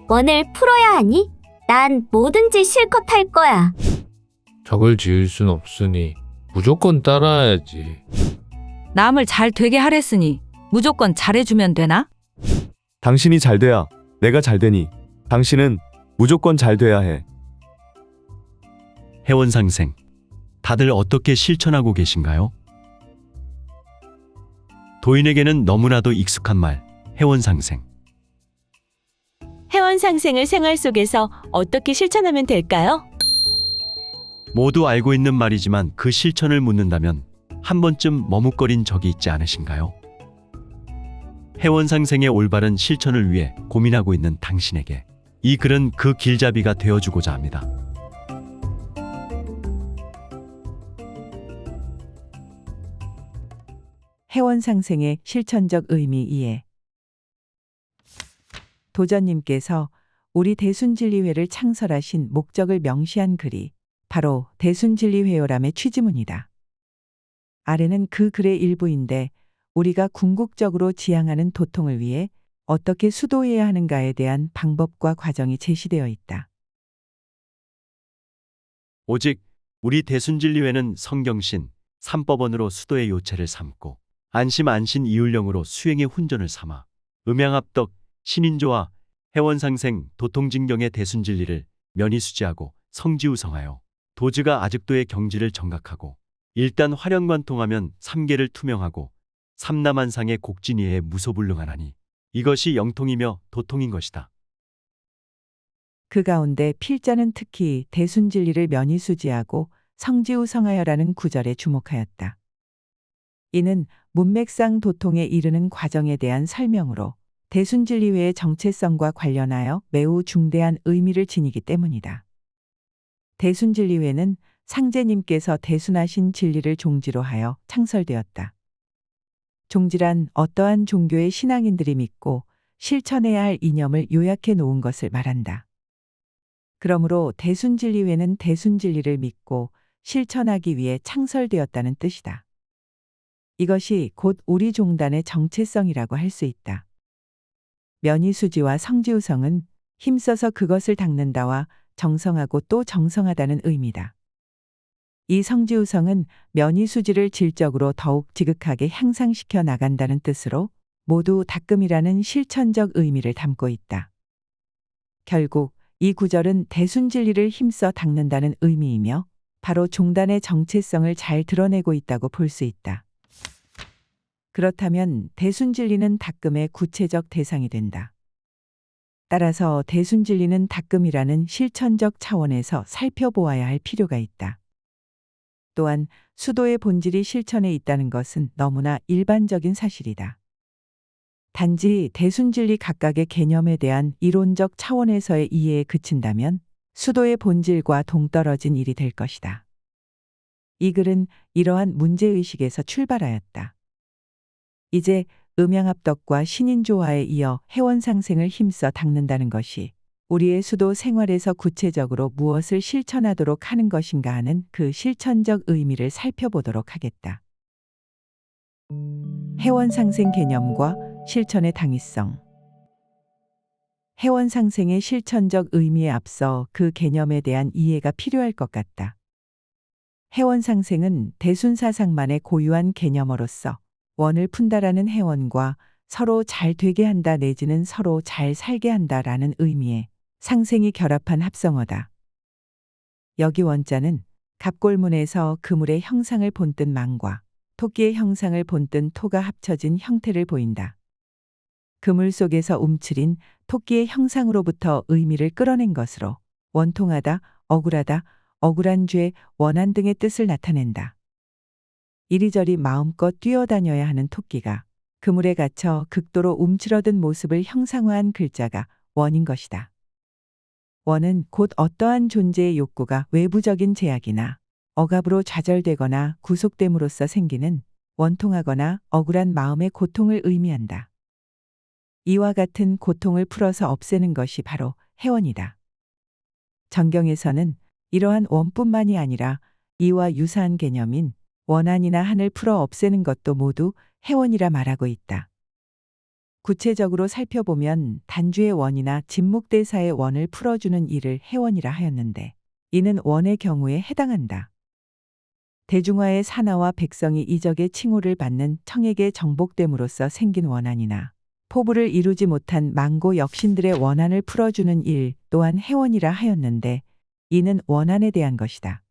원을 풀어야 하니? 난 뭐든지 실컷 할 거야. 적을 지을 순 없으니 무조건 따라야지. 남을 잘 되게 하랬으니 무조건 잘해주면 되나? 당신이 잘 돼야 내가 잘 되니 당신은 무조건 잘 돼야 해. 회원상생, 다들 어떻게 실천하고 계신가요? 도인에게는 너무나도 익숙한 말, 회원상생. 회원 상생을 생활 속에서 어떻게 실천하면 될까요? 모두 알고 있는 말이지만 그 실천을 묻는다면 한 번쯤 머뭇거린 적이 있지 않으신가요? 회원상생의 올바른 실천을 위해 고민하고 있는 당신에게 이 글은 그 길잡이가 되어주고자 합니다. 회원상생의 실천적 의미 이해. 도전님께서 우리 대순진리회를 창설하신 목적을 명시한 글이 바로 대순진리회요람의 취지문이다. 아래는 그 글의 일부인데 우리가 궁극적으로 지향하는 도통을 위해 어떻게 수도해야 하는가에 대한 방법과 과정이 제시되어 있다. 오직 우리 대순진리회는 성경신, 삼법원으로 수도의 요체를 삼고 안심 이율령으로 수행의 훈전을 삼아 음양합덕, 신인조와 회원상생, 도통진경의 대순진리를 면이수지하고 성지우성하여 도즈가 아직도의 경지를 정각하고 일단 화련관통하면 삼계를 투명하고 삼남한상의 곡진이에 무소불능하나니 이것이 영통이며 도통인 것이다. 그 가운데 필자는 특히 대순진리를 면이수지하고 성지우성하여라는 구절에 주목하였다. 이는 문맥상 도통에 이르는 과정에 대한 설명으로 대순진리회의 정체성과 관련하여 매우 중대한 의미를 지니기 때문이다. 대순진리회는 상제님께서 대순하신 진리를 종지로 하여 창설되었다. 종지란 어떠한 종교의 신앙인들이 믿고 실천해야 할 이념을 요약해 놓은 것을 말한다. 그러므로 대순진리회는 대순진리를 믿고 실천하기 위해 창설되었다는 뜻이다. 이것이 곧 우리 종단의 정체성이라고 할 수 있다. 면이수지와 성지우성은 힘써서 그것을 닦는다와 정성하고 또 정성하다는 의미다. 이 성지우성은 면이수지를 질적으로 더욱 지극하게 향상시켜 나간다는 뜻으로 모두 닦음이라는 실천적 의미를 담고 있다. 결국 이 구절은 대순진리를 힘써 닦는다는 의미이며 바로 종단의 정체성을 잘 드러내고 있다고 볼 수 있다. 그렇다면 대순진리는 닦음의 구체적 대상이 된다. 따라서 대순진리는 닦음이라는 실천적 차원에서 살펴보아야 할 필요가 있다. 또한 수도의 본질이 실천에 있다는 것은 너무나 일반적인 사실이다. 단지 대순진리 각각의 개념에 대한 이론적 차원에서의 이해에 그친다면 수도의 본질과 동떨어진 일이 될 것이다. 이 글은 이러한 문제의식에서 출발하였다. 이제 음양합덕과 신인조화에 이어 회원상생을 힘써 닦는다는 것이 우리의 수도 생활에서 구체적으로 무엇을 실천하도록 하는 것인가 하는 그 실천적 의미를 살펴보도록 하겠다. 회원상생 개념과 실천의 당위성. 회원상생의 실천적 의미에 앞서 그 개념에 대한 이해가 필요할 것 같다. 회원상생은 대순사상만의 고유한 개념으로서 원을 푼다라는 회원과 서로 잘 되게 한다 내지는 서로 잘 살게 한다라는 의미의 상생이 결합한 합성어다. 여기 원자는 갑골문에서 그물의 형상을 본뜬 망과 토끼의 형상을 본뜬 토가 합쳐진 형태를 보인다. 그물 속에서 움츠린 토끼의 형상으로부터 의미를 끌어낸 것으로 원통하다, 억울하다, 억울한 죄, 원한 등의 뜻을 나타낸다. 이리저리 마음껏 뛰어다녀야 하는 토끼가 그물에 갇혀 극도로 움츠러든 모습을 형상화한 글자가 원인 것이다. 원은 곧 어떠한 존재의 욕구가 외부적인 제약이나 억압으로 좌절되거나 구속됨으로써 생기는 원통하거나 억울한 마음의 고통을 의미한다. 이와 같은 고통을 풀어서 없애는 것이 바로 회원이다. 정경에서는 이러한 원뿐만이 아니라 이와 유사한 개념인 원한이나 한을 풀어 없애는 것도 모두 회원이라 말하고 있다. 구체적으로 살펴보면 단주의 원이나 진묵대사의 원을 풀어주는 일을 해원이라 하였는데 이는 원의 경우에 해당한다. 대중화의 산하와 백성이 이적의 칭호를 받는 청에게 정복됨으로써 생긴 원한이나 포부를 이루지 못한 망고 역신들의 원한을 풀어주는 일 또한 해원이라 하였는데 이는 원한에 대한 것이다.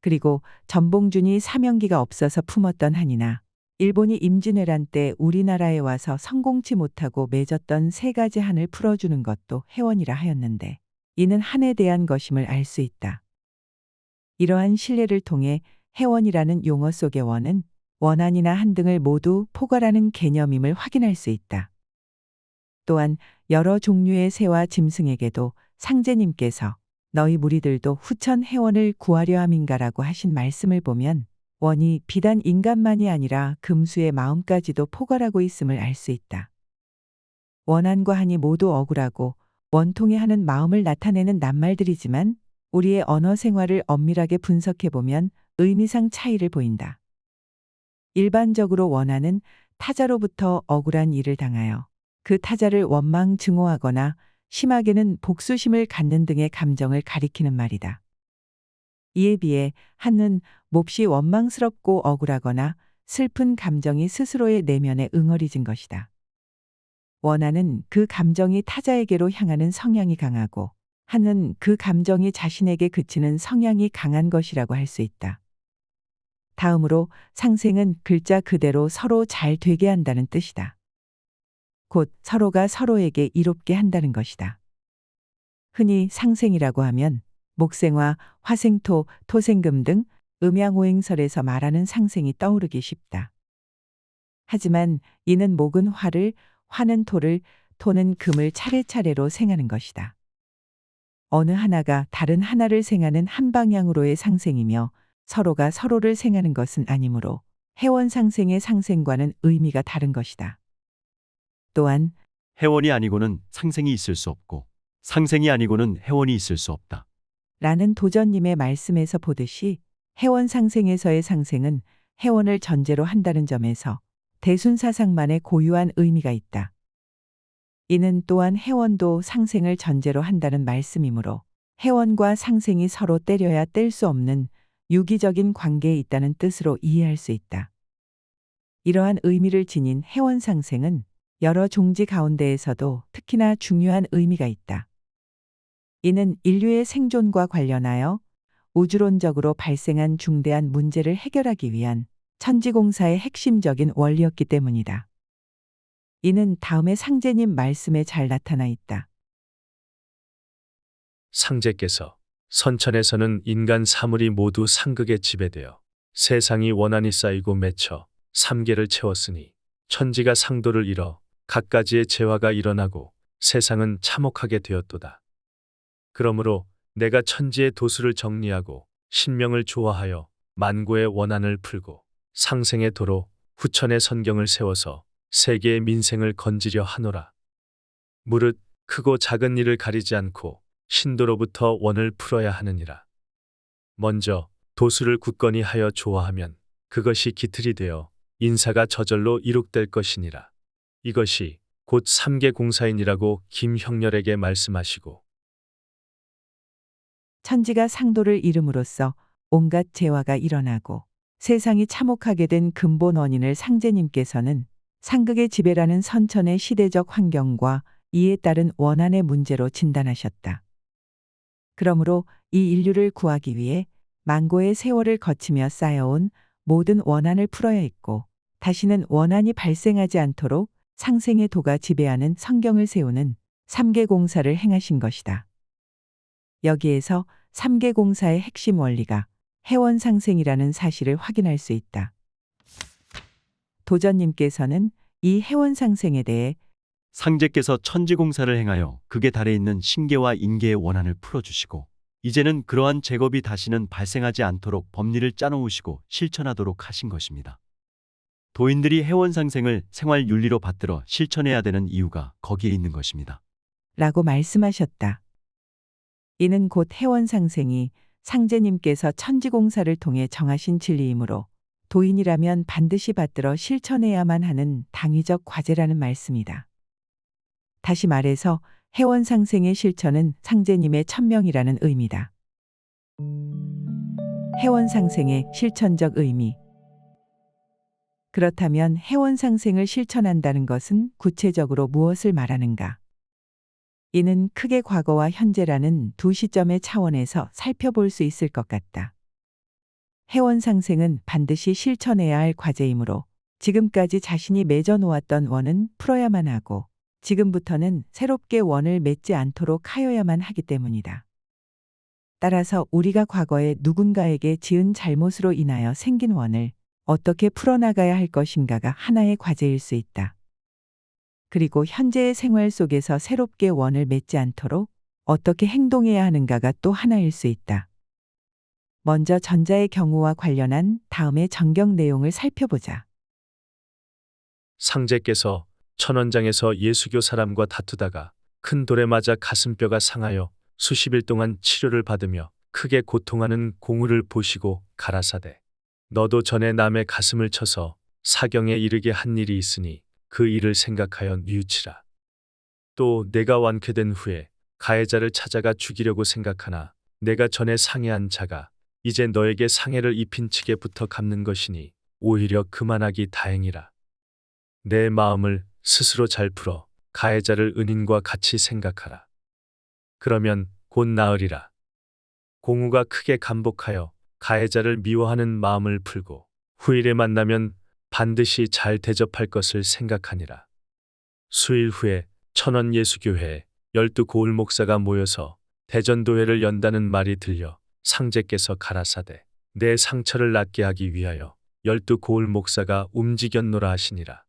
그리고 전봉준이 사명기가 없어서 품었던 한이나 일본이 임진왜란 때 우리나라에 와서 성공치 못하고 맺었던 3가지 한을 풀어주는 것도 해원이라 하였는데 이는 한에 대한 것임을 알 수 있다. 이러한 신뢰를 통해 해원이라는 용어 속의 원은 원한이나 한 등을 모두 포괄하는 개념임을 확인할 수 있다. 또한 여러 종류의 새와 짐승에게도 상제님께서 너희 무리들도 후천 해원을 구하려 함인가라고 하신 말씀을 보면 원이 비단 인간만이 아니라 금수의 마음까지도 포괄하고 있음을 알 수 있다. 원한과 한이 모두 억울하고 원통해 하는 마음을 나타내는 낱말들이지만 우리의 언어 생활을 엄밀하게 분석해보면 의미상 차이를 보인다. 일반적으로 원한은 타자로부터 억울한 일을 당하여 그 타자를 원망 증오하거나 심하게는 복수심을 갖는 등의 감정을 가리키는 말이다. 이에 비해 한은 몹시 원망스럽고 억울하거나 슬픈 감정이 스스로의 내면에 응어리진 것이다. 원한은 그 감정이 타자에게로 향하는 성향이 강하고 한은 그 감정이 자신에게 그치는 성향이 강한 것이라고 할 수 있다. 다음으로 상생은 글자 그대로 서로 잘 되게 한다는 뜻이다. 곧 서로가 서로에게 이롭게 한다는 것이다. 흔히 상생이라고 하면 목생화, 화생토, 토생금 등 음양오행설에서 말하는 상생이 떠오르기 쉽다. 하지만 이는 목은 화를, 화는 토를, 토는 금을 차례차례로 생하는 것이다. 어느 하나가 다른 하나를 생하는 한 방향으로의 상생이며 서로가 서로를 생하는 것은 아니므로 해원상생의 상생과는 의미가 다른 것이다. 또한 해원이 아니고는 상생이 있을 수 없고 상생이 아니고는 해원이 있을 수 없다. 라는 도전님의 말씀에서 보듯이 해원상생에서의 상생은 해원을 전제로 한다는 점에서 대순사상만의 고유한 의미가 있다. 이는 또한 해원도 상생을 전제로 한다는 말씀이므로 해원과 상생이 서로 때려야 뗄 수 없는 유기적인 관계에 있다는 뜻으로 이해할 수 있다. 이러한 의미를 지닌 해원상생은 여러 종지 가운데에서도 특히나 중요한 의미가 있다. 이는 인류의 생존과 관련하여 우주론적으로 발생한 중대한 문제를 해결하기 위한 천지공사의 핵심적인 원리였기 때문이다. 이는 다음의 상제님 말씀에 잘 나타나 있다. 상제께서 선천에서는 인간 사물이 모두 상극에 지배되어 세상이 원한이 쌓이고 맺혀 삼계를 채웠으니 천지가 상도를 잃어 갖가지의 재화가 일어나고 세상은 참혹하게 되었도다. 그러므로 내가 천지의 도수를 정리하고 신명을 조화하여 만고의 원한을 풀고 상생의 도로 후천의 선경을 세워서 세계의 민생을 건지려 하노라. 무릇 크고 작은 일을 가리지 않고 신도로부터 원을 풀어야 하느니라. 먼저 도수를 굳건히 하여 조화하면 그것이 기틀이 되어 인사가 저절로 이룩될 것이니라. 이것이 곧 삼계공사인이라고 김형렬에게 말씀하시고 천지가 상도를 잃음으로써 온갖 재화가 일어나고 세상이 참혹하게 된 근본 원인을 상제님께서는 상극의 지배라는 선천의 시대적 환경과 이에 따른 원한의 문제로 진단하셨다. 그러므로 이 인류를 구하기 위해 만고의 세월을 거치며 쌓여온 모든 원한을 풀어야 했고 다시는 원한이 발생하지 않도록 상생의 도가 지배하는 성경을 세우는 삼계공사를 행하신 것이다. 여기에서 삼계공사의 핵심 원리가 해원상생이라는 사실을 확인할 수 있다. 도전님께서는 이 해원상생에 대해 상제께서 천지공사를 행하여 극의 달에 있는 신계와 인계의 원한을 풀어주시고 이제는 그러한 제겁이 다시는 발생하지 않도록 법리를 짜놓으시고 실천하도록 하신 것입니다. 도인들이 해원상생을 생활윤리로 받들어 실천해야 되는 이유가 거기에 있는 것입니다. 라고 말씀하셨다. 이는 곧 해원상생이 상제님께서 천지공사를 통해 정하신 진리이므로 도인이라면 반드시 받들어 실천해야만 하는 당위적 과제라는 말씀이다. 다시 말해서 해원상생의 실천은 상제님의 천명이라는 의미다. 해원상생의 실천적 의미. 그렇다면 해원상생을 실천한다는 것은 구체적으로 무엇을 말하는가? 이는 크게 과거와 현재라는 두 시점의 차원에서 살펴볼 수 있을 것 같다. 해원상생은 반드시 실천해야 할 과제이므로 지금까지 자신이 맺어놓았던 원은 풀어야만 하고 지금부터는 새롭게 원을 맺지 않도록 하여야만 하기 때문이다. 따라서 우리가 과거에 누군가에게 지은 잘못으로 인하여 생긴 원을 어떻게 풀어나가야 할 것인가가 하나의 과제일 수 있다. 그리고 현재의 생활 속에서 새롭게 원을 맺지 않도록 어떻게 행동해야 하는가가 또 하나일 수 있다. 먼저 전자의 경우와 관련한 다음의 정경 내용을 살펴보자. 상제께서 천원장에서 예수교 사람과 다투다가 큰 돌에 맞아 가슴뼈가 상하여 수십일 동안 치료를 받으며 크게 고통하는 공우를 보시고 가라사대 너도 전에 남의 가슴을 쳐서 사경에 이르게 한 일이 있으니 그 일을 생각하여 뉘우치라. 또 내가 완쾌된 후에 가해자를 찾아가 죽이려고 생각하나 내가 전에 상해한 자가 이제 너에게 상해를 입힌 측에부터 갚는 것이니 오히려 그만하기 다행이라. 내 마음을 스스로 잘 풀어 가해자를 은인과 같이 생각하라. 그러면 곧 나으리라. 공우가 크게 감복하여 가해자를 미워하는 마음을 풀고 후일에 만나면 반드시 잘 대접할 것을 생각하니라. 수일 후에 천원 예수교회에 12고을 목사가 모여서 대전도회를 연다는 말이 들려 상제께서 가라사대 내 상처를 낫게 하기 위하여 12고을 목사가 움직였노라 하시니라.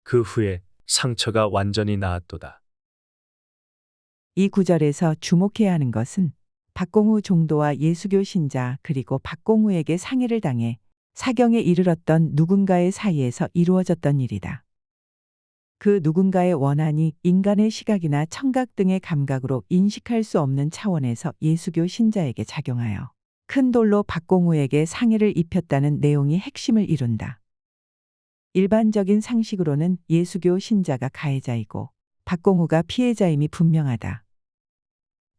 그 후에 상처가 완전히 나았도다. 이 구절에서 주목해야 하는 것은 박공우 종도와 예수교 신자 그리고 박공우에게 상해를 당해 사경에 이르렀던 누군가의 사이에서 이루어졌던 일이다. 그 누군가의 원한이 인간의 시각이나 청각 등의 감각으로 인식할 수 없는 차원에서 예수교 신자에게 작용하여 큰 돌로 박공우에게 상해를 입혔다는 내용이 핵심을 이룬다. 일반적인 상식으로는 예수교 신자가 가해자이고 박공우가 피해자임이 분명하다.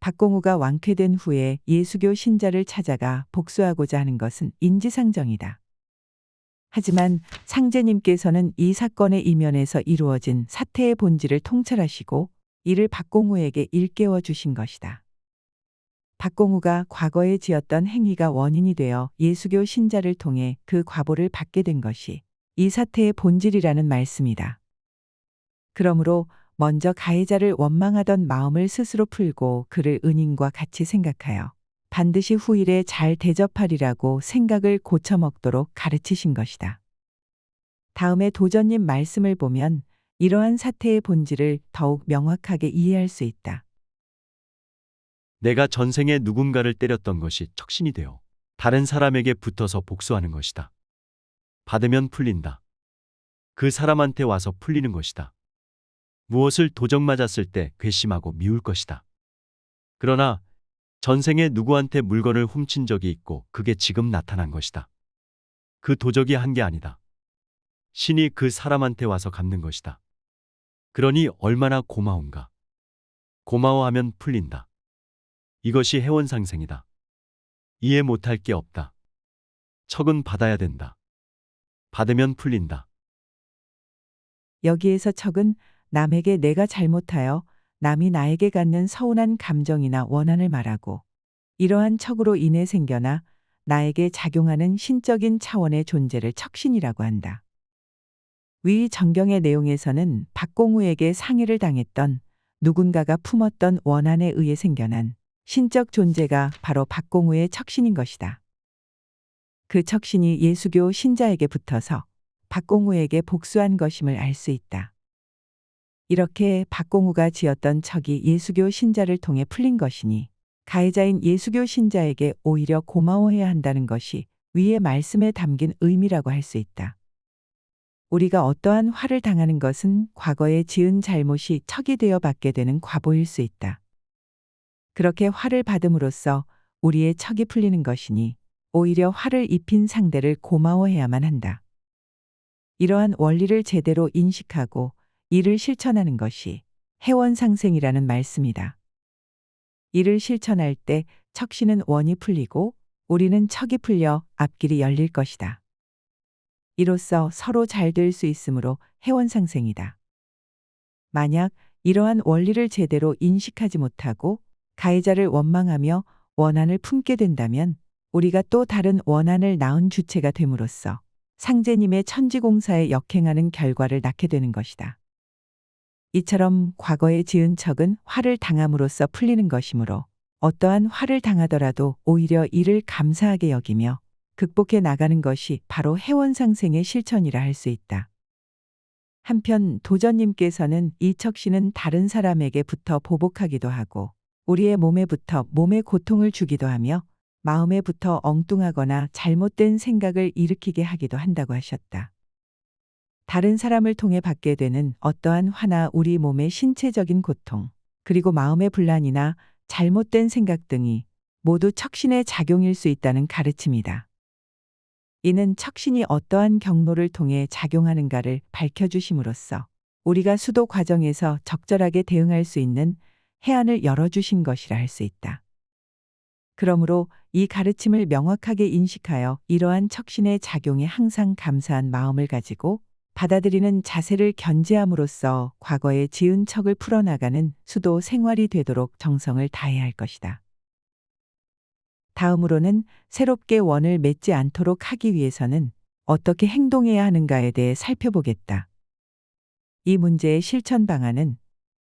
박공우가 완쾌된 후에 예수교 신자를 찾아가 복수하고자 하는 것은 인지상정이다. 하지만 상제님께서는 이 사건의 이면에서 이루어진 사태의 본질을 통찰하시고 이를 박공우에게 일깨워 주신 것이다. 박공우가 과거에 지었던 행위가 원인이 되어 예수교 신자를 통해 그 과보를 받게 된 것이 이 사태의 본질이라는 말씀이다. 그러므로 먼저 가해자를 원망하던 마음을 스스로 풀고 그를 은인과 같이 생각하여 반드시 후일에 잘 대접하리라고 생각을 고쳐먹도록 가르치신 것이다. 다음에 도전님 말씀을 보면 이러한 사태의 본질을 더욱 명확하게 이해할 수 있다. 내가 전생에 누군가를 때렸던 것이 척신이 되어 다른 사람에게 붙어서 복수하는 것이다. 받으면 풀린다. 그 사람한테 와서 풀리는 것이다. 무엇을 도적 맞았을 때 괘씸하고 미울 것이다. 그러나 전생에 누구한테 물건을 훔친 적이 있고 그게 지금 나타난 것이다. 그 도적이 한 게 아니다. 신이 그 사람한테 와서 갚는 것이다. 그러니 얼마나 고마운가. 고마워하면 풀린다. 이것이 해원상생이다. 이해 못할 게 없다. 척은 받아야 된다. 받으면 풀린다. 여기에서 척은 남에게 내가 잘못하여 남이 나에게 갖는 서운한 감정이나 원한을 말하고 이러한 척으로 인해 생겨나 나에게 작용하는 신적인 차원의 존재를 척신이라고 한다. 위 정경의 내용에서는 박공우에게 상해를 당했던 누군가가 품었던 원한에 의해 생겨난 신적 존재가 바로 박공우의 척신인 것이다. 그 척신이 예수교 신자에게 붙어서 박공우에게 복수한 것임을 알 수 있다. 이렇게 박공우가 지었던 척이 예수교 신자를 통해 풀린 것이니 가해자인 예수교 신자에게 오히려 고마워해야 한다는 것이 위의 말씀에 담긴 의미라고 할 수 있다. 우리가 어떠한 화를 당하는 것은 과거에 지은 잘못이 척이 되어 받게 되는 과보일 수 있다. 그렇게 화를 받음으로써 우리의 척이 풀리는 것이니 오히려 화를 입힌 상대를 고마워해야만 한다. 이러한 원리를 제대로 인식하고 이를 실천하는 것이 해원상생이라는 말씀이다. 이를 실천할 때 척신은 원이 풀리고 우리는 척이 풀려 앞길이 열릴 것이다. 이로써 서로 잘 될 수 있으므로 해원상생이다. 만약 이러한 원리를 제대로 인식하지 못하고 가해자를 원망하며 원한을 품게 된다면 우리가 또 다른 원한을 낳은 주체가 됨으로써 상제님의 천지공사에 역행하는 결과를 낳게 되는 것이다. 이처럼 과거에 지은 척은 화를 당함으로써 풀리는 것이므로 어떠한 화를 당하더라도 오히려 이를 감사하게 여기며 극복해 나가는 것이 바로 해원상생의 실천이라 할 수 있다. 한편 도전님께서는 이 척신은 다른 사람에게 붙어 보복하기도 하고 우리의 몸에 붙어 몸에 고통을 주기도 하며 마음에 붙어 엉뚱하거나 잘못된 생각을 일으키게 하기도 한다고 하셨다. 다른 사람을 통해 받게 되는 어떠한 화나 우리 몸의 신체적인 고통, 그리고 마음의 불란이나 잘못된 생각 등이 모두 척신의 작용일 수 있다는 가르침이다. 이는 척신이 어떠한 경로를 통해 작용하는가를 밝혀주심으로써 우리가 수도 과정에서 적절하게 대응할 수 있는 해안을 열어주신 것이라 할 수 있다. 그러므로 이 가르침을 명확하게 인식하여 이러한 척신의 작용에 항상 감사한 마음을 가지고 받아들이는 자세를 견지함으로써 과거에 지은 척을 풀어나가는 수도 생활이 되도록 정성을 다해야 할 것이다. 다음으로는 새롭게 원을 맺지 않도록 하기 위해서는 어떻게 행동해야 하는가에 대해 살펴보겠다. 이 문제의 실천 방안은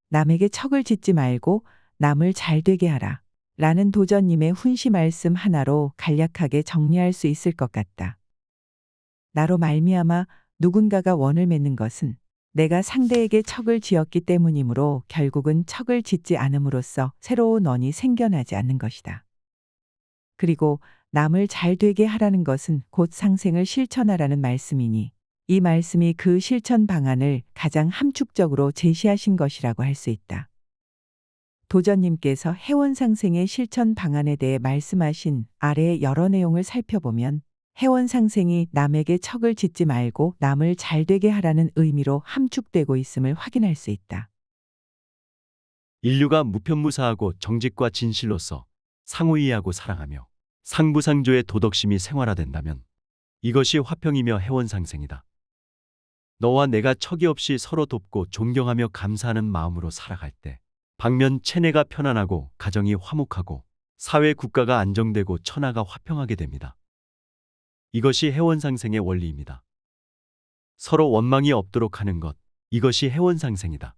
남에게 척을 짓지 말고 남을 잘 되게 하라 라는 도전님의 훈시 말씀 하나로 간략하게 정리할 수 있을 것 같다. 나로 말미암아 누군가가 원을 맺는 것은 내가 상대에게 척을 지었기 때문이므로 결국은 척을 짓지 않음으로써 새로운 원이 생겨나지 않는 것이다. 그리고 남을 잘 되게 하라는 것은 곧 상생을 실천하라는 말씀이니 이 말씀이 그 실천 방안을 가장 함축적으로 제시하신 것이라고 할 수 있다. 도전님께서 해원상생의 실천 방안에 대해 말씀하신 아래의 여러 내용을 살펴보면 해원상생이 남에게 척을 짓지 말고 남을 잘 되게 하라는 의미로 함축되고 있음을 확인할 수 있다. 인류가 무편무사하고 정직과 진실로서 상호이해하고 사랑하며 상부상조의 도덕심이 생활화된다면 이것이 화평이며 해원상생이다. 너와 내가 척이 없이 서로 돕고 존경하며 감사하는 마음으로 살아갈 때 방면 체내가 편안하고 가정이 화목하고 사회 국가가 안정되고 천하가 화평하게 됩니다. 이것이 해원상생의 원리입니다. 서로 원망이 없도록 하는 것, 이것이 해원상생이다.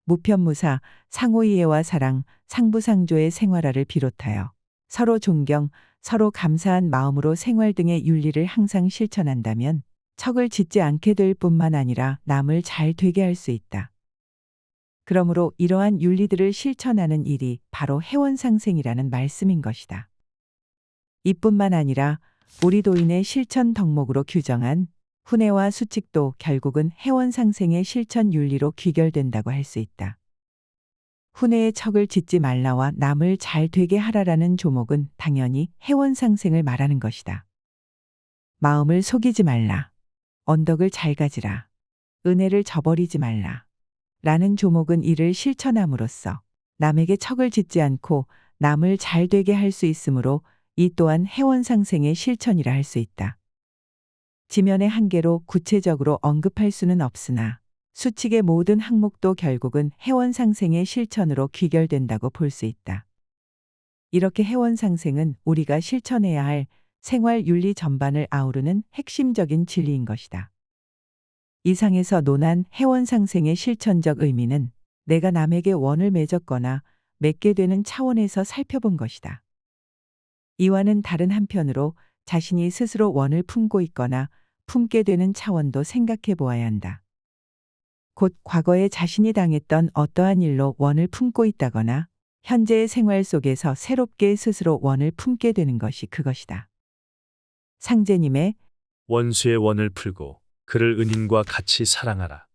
무편무사, 상호이해와 사랑, 상부상조의 생활화를 비롯하여 서로 존경, 서로 감사한 마음으로 생활 등의 윤리를 항상 실천한다면 척을 짓지 않게 될 뿐만 아니라 남을 잘 되게 할 수 있다. 그러므로 이러한 윤리들을 실천하는 일이 바로 해원상생이라는 말씀인 것이다. 이뿐만 아니라 우리 도인의 실천 덕목으로 규정한 훈애와 수칙도 결국은 해원상생의 실천 윤리로 귀결된다고 할 수 있다. 훈애의 척을 짓지 말라와 남을 잘 되게 하라라는 조목은 당연히 해원상생을 말하는 것이다. 마음을 속이지 말라. 언덕을 잘 가지라. 은혜를 저버리지 말라. 라는 조목은 이를 실천함으로써 남에게 척을 짓지 않고 남을 잘 되게 할 수 있으므로 이 또한 해원상생의 실천이라 할 수 있다. 지면의 한계로 구체적으로 언급할 수는 없으나 수칙의 모든 항목도 결국은 해원상생의 실천으로 귀결된다고 볼 수 있다. 이렇게 해원상생은 우리가 실천해야 할 생활 윤리 전반을 아우르는 핵심적인 진리인 것이다. 이상에서 논한 해원상생의 실천적 의미는 내가 남에게 원을 맺었거나 맺게 되는 차원에서 살펴본 것이다. 이와는 다른 한편으로 자신이 스스로 원을 품고 있거나 품게 되는 차원도 생각해 보아야 한다. 곧 과거에 자신이 당했던 어떠한 일로 원을 품고 있다거나 현재의 생활 속에서 새롭게 스스로 원을 품게 되는 것이 그것이다. 상제님의 원수의 원을 풀고 그를 은인과 같이 사랑하라.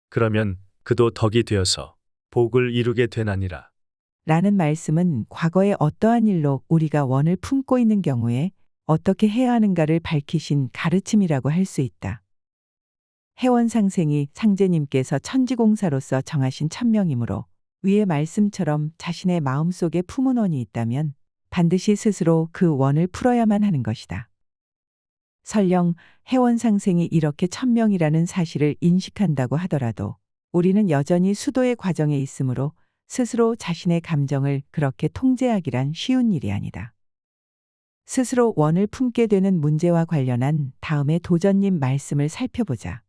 그러면 그도 덕이 되어서 복을 이루게 되나니라. 라는 말씀은 과거의 어떠한 일로 우리가 원을 품고 있는 경우에 어떻게 해야 하는가를 밝히신 가르침이라고 할 수 있다. 해원상생이 상제님께서 천지공사로서 정하신 천명이므로 위의 말씀처럼 자신의 마음속에 품은 원이 있다면 반드시 스스로 그 원을 풀어야만 하는 것이다. 설령 해원상생이 이렇게 천명이라는 사실을 인식한다고 하더라도 우리는 여전히 수도의 과정에 있으므로 스스로 자신의 감정을 그렇게 통제하기란 쉬운 일이 아니다. 스스로 원을 품게 되는 문제와 관련한 다음의 도전님 말씀을 살펴보자.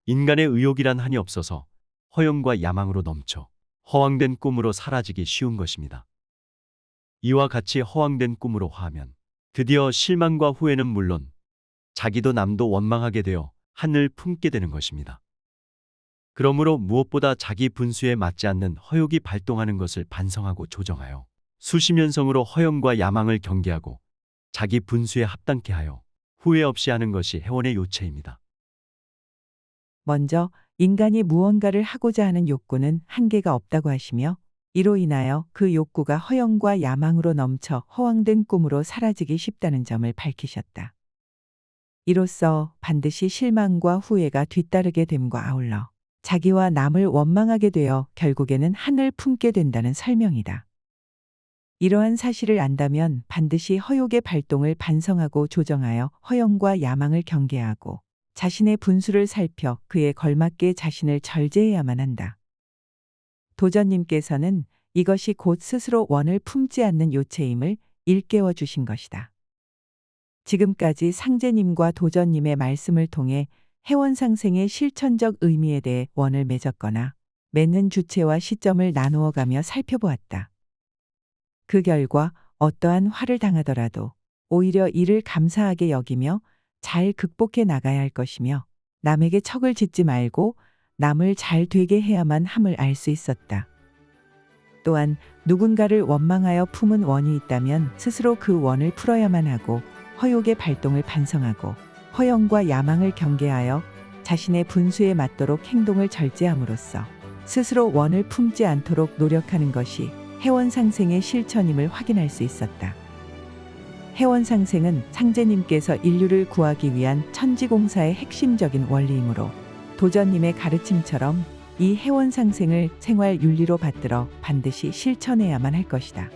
인간의 의욕이란 한이 없어서 허영과 야망으로 넘쳐 허황된 꿈으로 사라지기 쉬운 것입니다. 이와 같이 허황된 꿈으로 화하면 드디어 실망과 후회는 물론 자기도 남도 원망하게 되어 한을 품게 되는 것입니다. 그러므로 무엇보다 자기 분수에 맞지 않는 허욕이 발동하는 것을 반성하고 조정하여 수심연성으로 허영과 야망을 경계하고 자기 분수에 합당케 하여 후회 없이 하는 것이 해원의 요체입니다. 먼저 인간이 무언가를 하고자 하는 욕구는 한계가 없다고 하시며 이로 인하여 그 욕구가 허영과 야망으로 넘쳐 허황된 꿈으로 사라지기 쉽다는 점을 밝히셨다. 이로써 반드시 실망과 후회가 뒤따르게 됨과 아울러 자기와 남을 원망하게 되어 결국에는 한을 품게 된다는 설명이다. 이러한 사실을 안다면 반드시 허욕의 발동을 반성하고 조정하여 허영과 야망을 경계하고 자신의 분수를 살펴 그에 걸맞게 자신을 절제해야만 한다. 도전님께서는 이것이 곧 스스로 원을 품지 않는 요체임을 일깨워 주신 것이다. 지금까지 상제님과 도전님의 말씀을 통해 해원상생의 실천적 의미에 대해 원을 맺었거나 맺는 주체와 시점을 나누어가며 살펴보았다. 그 결과 어떠한 화를 당하더라도 오히려 이를 감사하게 여기며 잘 극복해 나가야 할 것이며 남에게 척을 짓지 말고 남을 잘 되게 해야만 함을 알 수 있었다. 또한 누군가를 원망하여 품은 원이 있다면 스스로 그 원을 풀어야만 하고 허욕의 발동을 반성하고 허영과 야망을 경계하여 자신의 분수에 맞도록 행동을 절제함으로써 스스로 원을 품지 않도록 노력하는 것이 해원상생의 실천임을 확인할 수 있었다. 해원상생은 상제님께서 인류를 구하기 위한 천지공사의 핵심적인 원리이므로 도전님의 가르침처럼 이 해원상생을 생활 윤리로 받들어 반드시 실천해야만 할 것이다.